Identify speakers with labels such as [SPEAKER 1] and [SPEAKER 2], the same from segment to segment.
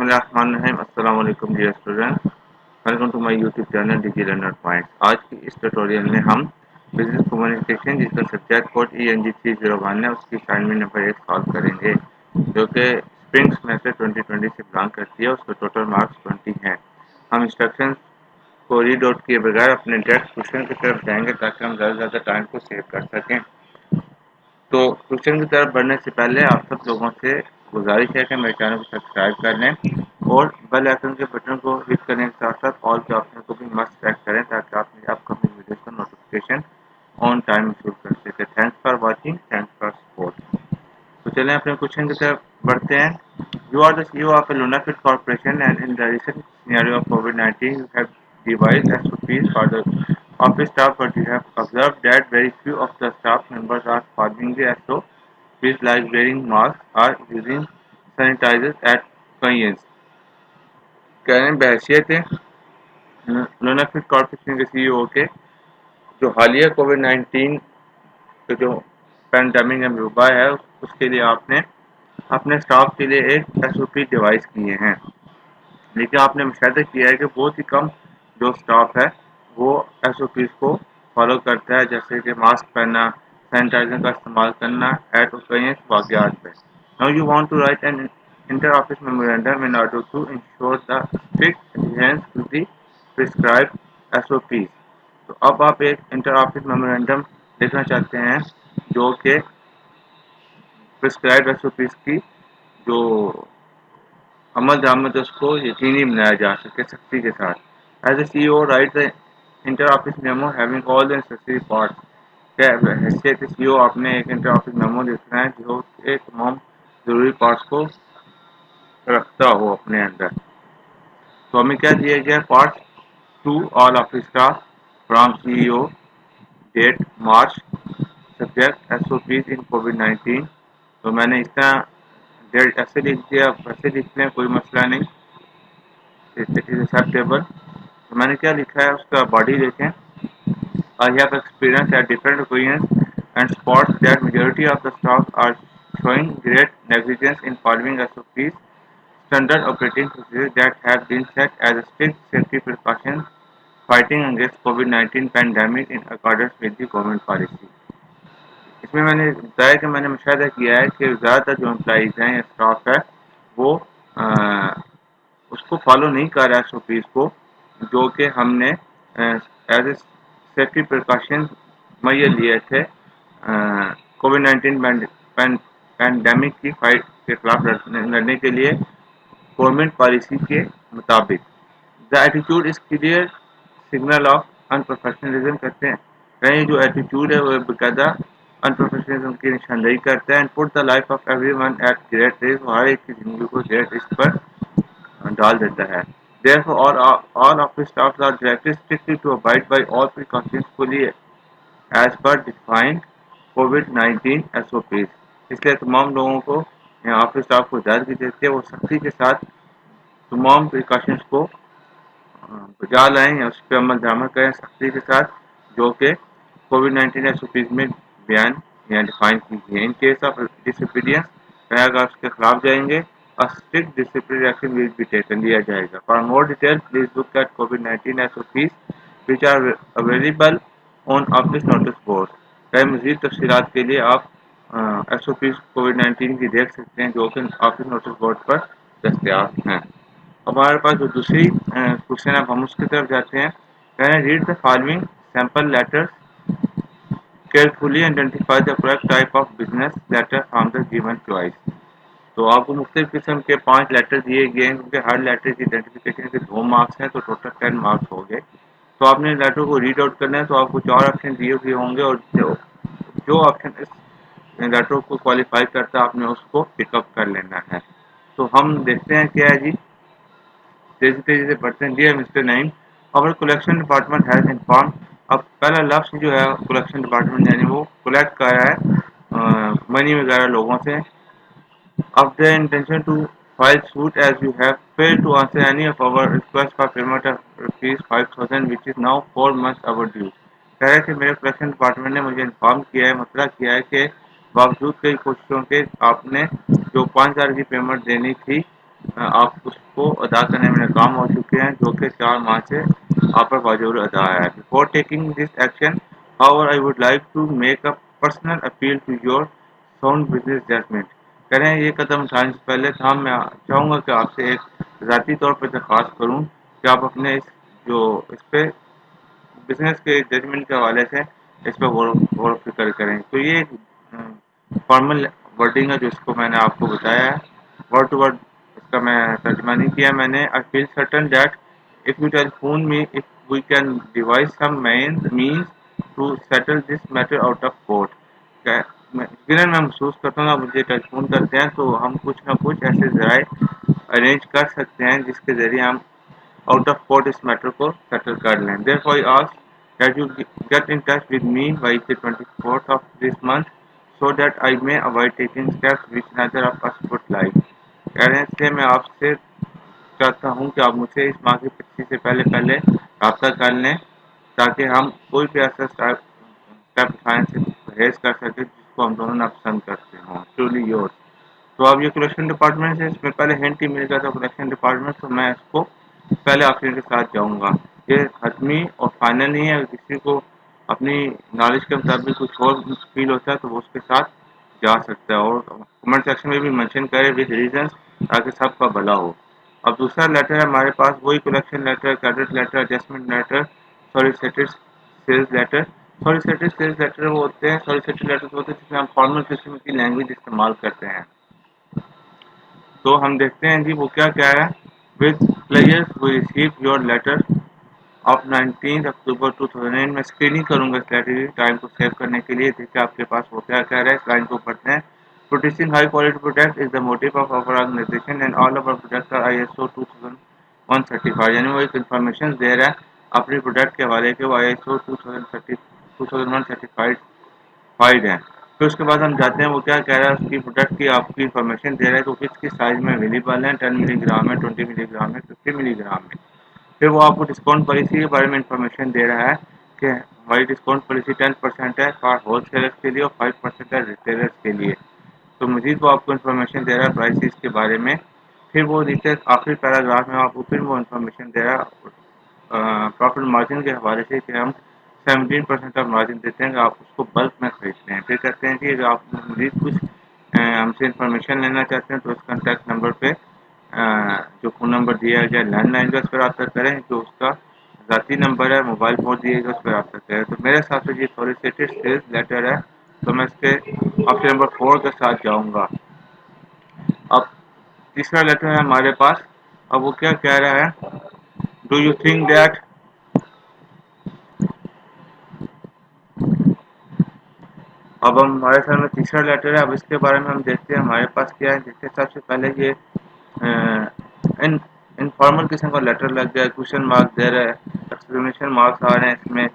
[SPEAKER 1] बिस्मिल्लाहिर्रहमानिर्रहीम। अस्सलाम वालेकुम dear student, welcome to my YouTube channel Digi Learner Point. आज की इस ट्यूटोरियल में हम बिजनेस कम्युनिकेशन जिसका सब्जेक्ट कोड ENG 301 है उसकी असाइनमेंट नंबर 1 सॉल्व करेंगे, जो कि स्प्रिंग सेमेस्टर 2020 से बिलोंग करती है। उसके टोटल मार्क्स 20 हैं। हम इंस्ट्रक्शन को रीड आउट किए बगैर अपने डायरेक्ट क्वेश्चन की तरफ जाएंगे ताकि हम ज़्यादा टाइम को सेव कर सकें। तो क्वेश्चन की तरफ बढ़ने से पहले आप सब लोगों से गुजारिश है कि मेरे चैनल को सब्सक्राइब कर लें और बेल आइकन के बटन को हिट करने के साथ साथ ऑल के ऑप्शन को भी मस्ट सेलेक्ट करें ताकि आप मेरी अपकमिंग वीडियोस का नोटिफिकेशन ऑन टाइम रिसीव कर सकें। Thanks for watching, thanks for support. तो चलें अपने क्वेश्चन की तरफ बढ़ते हैं। You are the CEO of a Lunafit corporation and in the recent scenario of COVID-19 you have devised SOPs for the office staff, but you have observed that very few of the staff members are following the SOPs like wearing masks or using sanitizers at convenience। कह रहे हैं बहैसियत लुनाफिट corporation के CEO के जो हालिया COVID-19 के जो pandemic या वबा है उसके लिए आपने अपने स्टाफ के लिए एक SOP डिवाइस किए हैं, लेकिन आपने मुशाहिदा किया है कि बहुत ही कम जो स्टाफ है वो SOPs को फॉलो करता है, जैसे कि मास्क पहनना, सैनिटाइजर का इस्तेमाल करना एट कई वाक़यात पे। Now you want to write an inter office memorandum in order to ensure the strict adherence to the prescribed SOPs। तो अब आप एक इंटर ऑफिस मेमोरेंडम लिखना चाहते हैं जो कि प्रिस्क्राइब्ड SOPs की जो अमल दरामद उसको यकीनी बनाया जा सके सख्ती के साथ। As a CEO write the inter office memo having all the necessary parts. क्या हैसियत CEO आपने एक इंटर ऑफिस मेमो लिखना है जो एक तमाम ज़रूरी पार्ट्स को रखता हो अपने अंदर। तो हमें क्या दिया गया? Parts to all office staff from CEO, date March, subject SOPs in COVID-19। तो मैंने इस तरह डेट ऐसे लिख दिया, वैसे लिख लें, कोई मसला नहीं, इट इज एक्सेप्टेबल। तो मैंने क्या लिखा है उसका बॉडी देखें। I have experienced at different occasions and spots that majority of the staff are showing great negligence in following SOPs, standard operating procedures that have been set as a strict safety precautions fighting against COVID-19 pandemic in accordance with the government policy। इसमें मैंने बताया कि मैंने मुशाहिदा किया है कि ज़्यादातर जो एम्प्लॉइज़ हैं या स्टाफ है वो उसको फॉलो नहीं कर रहा है SOPs को, जो कि हमने एज ए सेफ्टी प्रिकॉशन मुहैया लिए थे COVID-19 पैंडमिक की फाइट के खिलाफ लड़ने के लिए गवर्नमेंट पॉलिसी के मुताबिक। The attitude is clear signal of unprofessionalism. कहते हैं कहीं जो एटीट्यूड है वो बेकायदा अनप्रोफेशनलिज्म की निशानदेही करता है। And put the life of everyone at great risk. हर एक की जिंदगी को ग्रेट रिस्क पर डाल देता है। Therefore, all office staffs are directed strictly to abide by all precautions fully as per defined COVID-19 SOPs। इसलिए तमाम लोगों को ऑफिस स्टाफ को हिदायत की जाती है वो सख्ती के साथ तमाम प्रिकॉशंस को बजा लाएं या उस पर अमल दरामद करें सख्ती के साथ, जो कि COVID-19 SOPs में बयान या डिफाइन की गई है। इन केस ऑफ डिसिप्लियंस अगर उसके खिलाफ जाएंगे और strict disciplinary action will be taken लिया जाएगा। For more detail please look at COVID-19 SOPs which are available on office notice board. कई मजीद तफसीलात के लिए आप SOPs COVID-19 की देख सकते हैं जो कि ऑफिस नोटिस बोर्ड पर दस्तियाब हैं। अब हमारे पास जो दूसरी क्वेश्चन है हम उसकी तरफ जाते हैं। Can read the following sample letters carefully identify the correct type of business letter from the given choice. तो आपको मुख्तलिफ किस्म के 5 लेटर दिए गए हैं, क्योंकि हर लेटर की आइडेंटिफिकेशन के 2 मार्क्स हैं, तो टोटल 10 मार्क्स हो गए। तो आपने लेटर को रीड आउट करना है, तो आपको 4 ऑप्शन दिए हुए होंगे और जो ऑप्शन इस लेटर को क्वालिफाई करता है आपने उसको पिकअप कर लेना है। तो हम देखते हैं क्या है जी, तेजी तेजी से पढ़ते हैं। डियर मिस्टर नाइम, और कलेक्शन डिपार्टमेंट हैज इन्फॉर्म। अब पहला लफ्ज़ जो है कलेक्शन डिपार्टमेंट यानी वो कलेक्ट कर रहा है मनी वगैरह लोगों से of their intention to file suit as you have failed to answer any of our request for payment of rupees 5,000 which is now 4 months overdue। कह रहे कि मेरे कलेक्शन डिपार्टमेंट ने मुझे इन्फॉर्म किया है, मसला किया है कि बावजूद कई कोशिशों के आपने जो 5,000 की पेमेंट देनी थी آپ اس کو ادا کرنے میں ناکام ہو چکے ہیں جو کہ 4 ماہ سے آپ پر واجب ادا ہے. Before taking this action, however, I would like to make a personal appeal to your sound business judgment. کہہ رہے ہیں یہ قدم اٹھانے سے پہلے ہم میں چاہوں گا کہ آپ سے ایک ذاتی طور پر درخواست کروں کہ آپ اپنے اس پہ بزنس کے ججمنٹ کے حوالے سے اس پہ غور و فکر کریں. تو یہ ایک فارمل ورڈنگ ہے جو اس کو میں نے آپ کو بتایا ہے. ورڈ ٹو ورڈ اس کا میں ترجمہ نہیں کیا میں نے. I feel certain that if you telephone me, if we can devise some means to settle this matter out of court. یقیناً میں محسوس کرتا ہوں آپ مجھے ٹیلیفون کرتے ہیں تو ہم کچھ نہ کچھ ایسے ذرائع ارینج کر سکتے ہیں جس کے ذریعے ہم آؤٹ آف کورٹ اس میٹر کو سیٹل کر لیں. Therefore, I ask that you get in touch with me by the 24th of this month so that I may avoid taking steps which neither of us would like. کہہ رہے ہیں میں آپ سے چاہتا ہوں کہ آپ مجھ سے اس ماہ کی 25 سے پہلے رابطہ کر لیں تاکہ ہم کوئی بھی ایسا اسٹیپ اٹھانے سے پرہیز کر سکیں جس کو ہم دونوں ناپسند کرتے ہوں. Truly your. تو اب یہ کلیکشن ڈپارٹمنٹ ہے. اس میں پہلے ہنٹ ہی مل گیا تھا کلیکشن ڈپارٹمنٹ تو میں اس کو پہلے آپشن کے ساتھ جاؤں گا. یہ حتمی اور فائنل نہیں ہے. اگر کسی کو اپنی نالج کے مطابق کچھ اور فیل ہوتا ہے تو وہ اس کے ساتھ جا سکتا ہے اور کمنٹ سیکشن میں بھی مینشن کرے ود ریزنس تاکہ سب کا بھلا ہو. اب دوسرا لیٹر ہے ہمارے پاس وہی collection letter credit letter adjustment letter solicited sales letter. Solicited sales letter وہ ہوتے ہیں سالیسیٹڈ لیٹر ہوتے ہیں جس میں ہم فارمل قسم کی لینگویج استعمال کرتے ہیں. تو ہم دیکھتے ہیں جی وہ کیا کہہ رہا ہے. with players we receive your letter of 19 اکتوبر 2009. میں اسکریننگ کروں گا اس لیٹر کی ٹائم کو سیو کرنے کے لیے. دیکھیں آپ کے پاس وہ کیا کہہ رہا ہے. اس لائن کو پڑھتے ہیں. Producing high quality products is the motive of our organization and all of our products are ISO 2135. یعنی وہ ایک انفارمیشن دے رہا ہے اپنی پروڈکٹ کے حوالے کے وہ ISO 2135 ہے. پھر اس کے بعد ہم جاتے ہیں وہ کیا کہہ رہا ہے اس کی پروڈکٹ کی آپ کی انفارمیشن دے رہا ہے کہ وہ کس سائز میں اویلیبل ہے. 10 ملی گرام ہے 20 ملی گرام ہے 50 ملی گرام ہے. پھر وہ آپ کو ڈسکاؤنٹ پالیسی کے بارے میں انفارمیشن دے رہا ہے کہ ہماری ڈسکاؤنٹ پالیسی 10% ہے فار ہول سیلرس کے لیے اور 5% ہے ریٹیلرس کے لیے. تو مزید وہ آپ کو انفارمیشن دے رہا ہے پرائسز کے بارے میں. پھر وہ نیچے آخری پیراگراف میں آپ کو پھر وہ انفارمیشن دے رہا ہے پروفٹ مارجن کے حوالے سے کہ ہم 17% آف مارجن دیتے ہیں کہ آپ اس کو بلک میں خریدتے ہیں. پھر کہتے ہیں کہ اگر آپ مزید کچھ ہم سے انفارمیشن لینا چاہتے ہیں تو اس کانٹیکٹ نمبر پہ جو فون نمبر دیا گیا لینڈ لائن کا اس پر رابطہ کریں. جو اس کا ذاتی نمبر ہے موبائل فون دیے گا اس پر رابطہ کریں. تو میرے حساب سے یہ سالیسیٹڈ سیلز لیٹر ہے تو میں اس کے آپشن نمبر 4 کے ساتھ جاؤں گا. اب تیسرا لیٹر ہے ہمارے پاس. اب وہ کیا کہہ رہا ہے. ڈو یو تھنک دیٹ اب ہمارے سامنے تیسرا لیٹر ہے. اب اس کے بارے میں ہم دیکھتے ہیں ہمارے پاس کیا ہے. دیکھتے سب سے پہلے یہ انفارمل قسم کا لیٹر لگ گیا ہے. کوشچن مارک دے رہا ہے ایکسکلیمیشن مارکس آ رہے ہیں اس میں.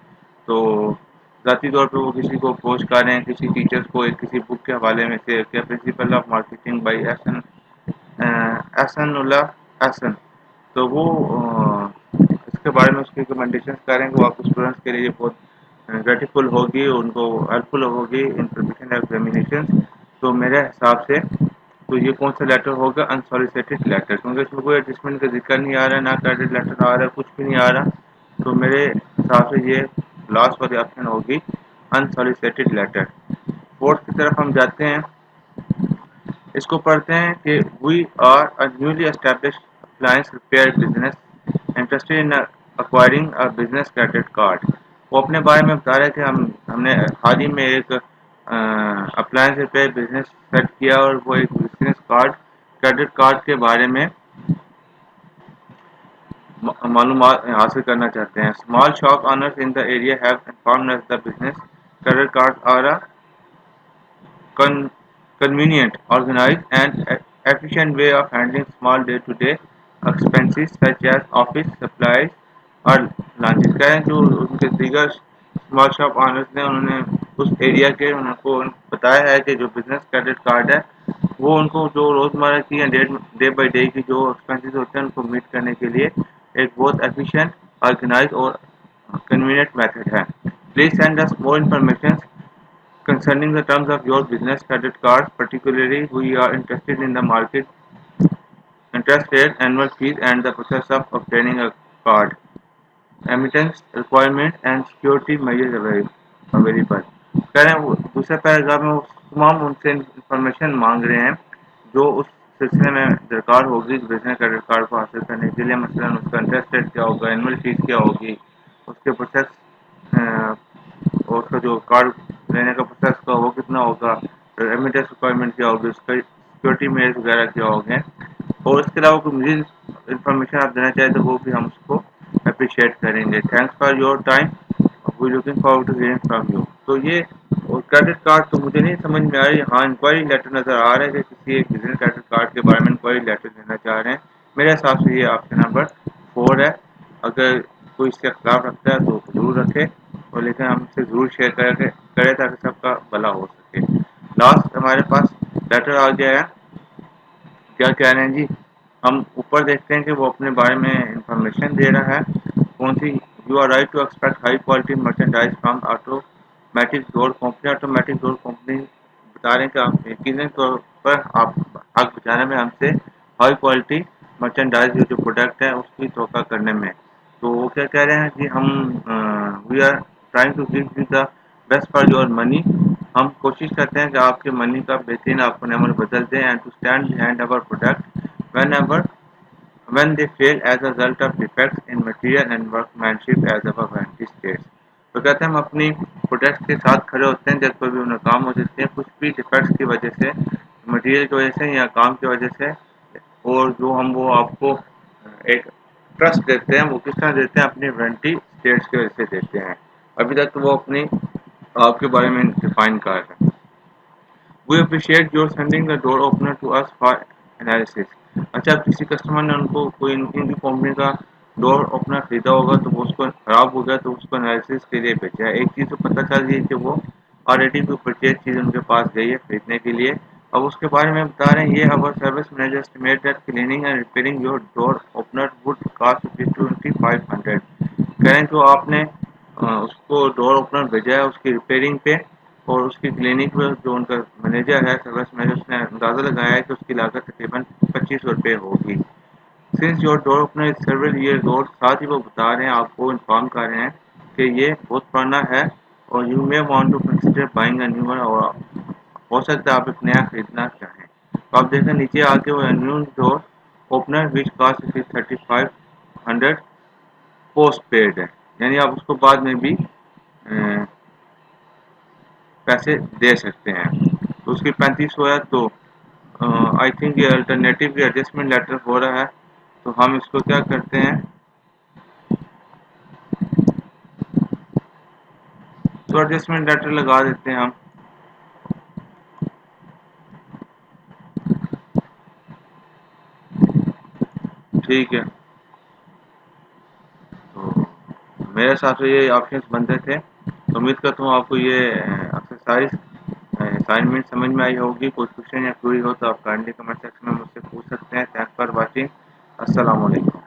[SPEAKER 1] تو ذاتی طور پہ وہ کسی کو اپروچ کر رہے ہیں کسی ٹیچرس کو کسی بک کے حوالے میں سے کیا پرنسپل آف مارکیٹنگ بائی احسن اللہ احسن. تو وہ اس کے بارے میں اس کی ریکمنڈیشن کریں گے وہ آپ اسٹوڈنٹس کے لیے بہت گریٹیفل ہوگی ان کو ہیلپ فل ہوگی ان پروفیشنل ایگزامینیشن. تو میرے حساب سے تو یہ کون سا لیٹر ہوگا انسالیسیٹڈ لیٹر کیونکہ اس میں کوئی ایڈجسٹمنٹ کا ذکر نہیں آ رہا ہے نہ کریڈٹ لیٹر آ رہا ہے کچھ بھی نہیں آ رہا. تو میرے حساب سے یہ لاسٹ والی آپشن ہوگی انسالیسیٹڈ لیٹر. فورتھ کی طرف ہم جاتے ہیں. اس کو پڑھتے ہیں کہ we are a newly established appliance repair business interested in acquiring a business credit card. وہ اپنے بارے میں بتا رہے کہ ہم نے حال ہی میں ایک اپلائنس ریپیئر بزنس سیٹ کیا اور وہ ایک بزنس کارڈ کریڈٹ کارڈ کے بارے میں معلومات حاصل کرنا چاہتے ہیں. Small shop owners in the area have informed us the business credit card are convenient, organized, and efficient way of handling small day-to-day expenses such as office supplies اور launches کا ہے. جو ان کے دیگر اسمال شاپ آنرز نے انہوں نے اس area کے ان کو بتایا ہے کہ جو بزنس کریڈٹ کارڈ ہے وہ ان کو جو روزمرہ کی یا ڈے بائی ڈے کی جو ایکسپینسز ہوتے ہیں ان کو میٹ کرنے کے لیے ایک بہت ایفیشینٹ آرگنائز اور کنوینئنٹ میتھڈ ہے. Please send us more information concerning the terms of your business credit cards. Particularly, we are interested in the market interest rate, annual fees, and the process of obtaining a card, emittance requirement and security measures available. कह रहे हैं दूसरे paragraph में वो तमाम उनसे information मांग रहे हैं जो उस सिलसिले में दरकार होगी बिजनेस क्रेडिट कार्ड को हासिल करने के लिए। मसलन उसका इंटरेस्ट रेट क्या होगा, एनुअल फीस क्या होगी, उसके प्रोसेस और उसका जो कार्ड लेने का प्रोसेस का वो कितना होगा, रेमिटेंस रिक्वायरमेंट क्या होगी, उसका सिक्योरिटी मेजर्स वगैरह क्या होंगे, और इसके अलावा कोई मजीद इन्फॉर्मेशन आप देना चाहें तो वो भी हम उसको अप्रिशिएट करेंगे। Thanks for your time, we looking forward to hearing from you. तो ये क्रेडिट कार्ड तो मुझे नहीं समझ में आ रही। हाँ, इंक्वायरी लेटर नज़र आ रहा है कि किसी एक बिजनेस क्रेडिट कार्ड के बारे में इंक्वायरी लेटर देना चाह रहे हैं। मेरे हिसाब से ये ऑप्शन नंबर 4 है। अगर कोई इसके खिलाफ रखता है तो जरूर रखे, और लेकिन हमसे ज़रूर शेयर करे ताकि सबका भला हो सके। लास्ट हमारे पास लेटर आ गया है। क्या कह रहे हैं जी, हम ऊपर देखते हैं कि वो अपने बारे में इंफॉर्मेशन दे रहा है। कौन सी, you are right to expect high quality merchandise from automatic door company. Automatic door company बता रहे हैं कि आप यकीनन तौर पर आप हक बचाने में हमसे हाई क्वालिटी मर्चेंडाइज जो प्रोडक्ट है उसकी तोक़ा करने में। तो वो क्या कह रहे हैं कि हम we are trying to give you the best for your money. हम कोशिश करते हैं कि आपके मनी का बेहतरीन आपको नंबर बदल दें, and to stand behind our product whenever when they fail as a result of defects in material and workmanship as our warranty states। तो कहते हैं हम अपनी प्रोडक्ट्स के साथ खड़े होते हैं जब कोई भी उन्हें काम हो जाते हैं कुछ भी डिफेक्ट्स की वजह से, मटेरियल की वजह से या काम की वजह से, और जो हम वो आपको एक ट्रस्ट देते हैं वो किस तरह देते हैं, अपनी वारंटी स्टेट्स की वजह से देते हैं। अभी तक तो वो अपनी आपके बारे में डिफाइन कर रहे हैं। We appreciate your sending the door opener to us for analysis। अच्छा, किसी कस्टमर ने उनको कोई इनकी कंपनी का डोर ओपनर खरीदा होगा तो वो उसको ख़राब हो गया तो उसको एनालिसिस के लिए भेजा है। एक चीज़ तो पता चल रही है कि वो ऑलरेडी कोई परचेज चीज़ उनके पास गई है खरीदने के लिए। अब उसके बारे में बता रहे हैं, ये our service manager estimate that cleaning and repairing your door opener would cost ₹2500। कह रहे हैं जो आपने उसको डोर ओपनर भेजा है उसकी रिपेयरिंग पे और उसकी क्लिनिक में जो उनका मैनेजर है सर्विस मैनेजर, उसने अंदाज़ा लगाया है कि उसकी लागत तकरीबन ₹2500 होगी। Since your door opener is several years old, साथ ही वो बता रहे हैं, आपको इन्फॉर्म कर रहे हैं कि ये बहुत पुराना है और you may want to consider buying a new one, और हो सकता है आप एक नया खरीदना चाहें। तो आप देखें नीचे आके वो new door opener which cost ₹3500 post paid है, यानी आप उसको बाद में भी पैसे दे सकते हैं। तो उसकी 3500 है, तो आई थिंक ये अल्टरनेटिव एडजस्टमेंट लेटर हो रहा है। तो हम इसको क्या करते हैं, तो एडजस्टमेंट लेटर लगा देते हैं हम। ठीक है, तो मेरे हिसाब से ये ऑप्शंस बनते थे। तो उम्मीद करता हूँ आपको ये एक्सरसाइज असाइनमेंट समझ में आई होगी। कोई क्वेश्चन या क्वेरी हो तो आप काइंडली कमेंट सेक्शन में मुझसे पूछ सकते हैं। Thanks for watching. अस्सलाम वालेकुम।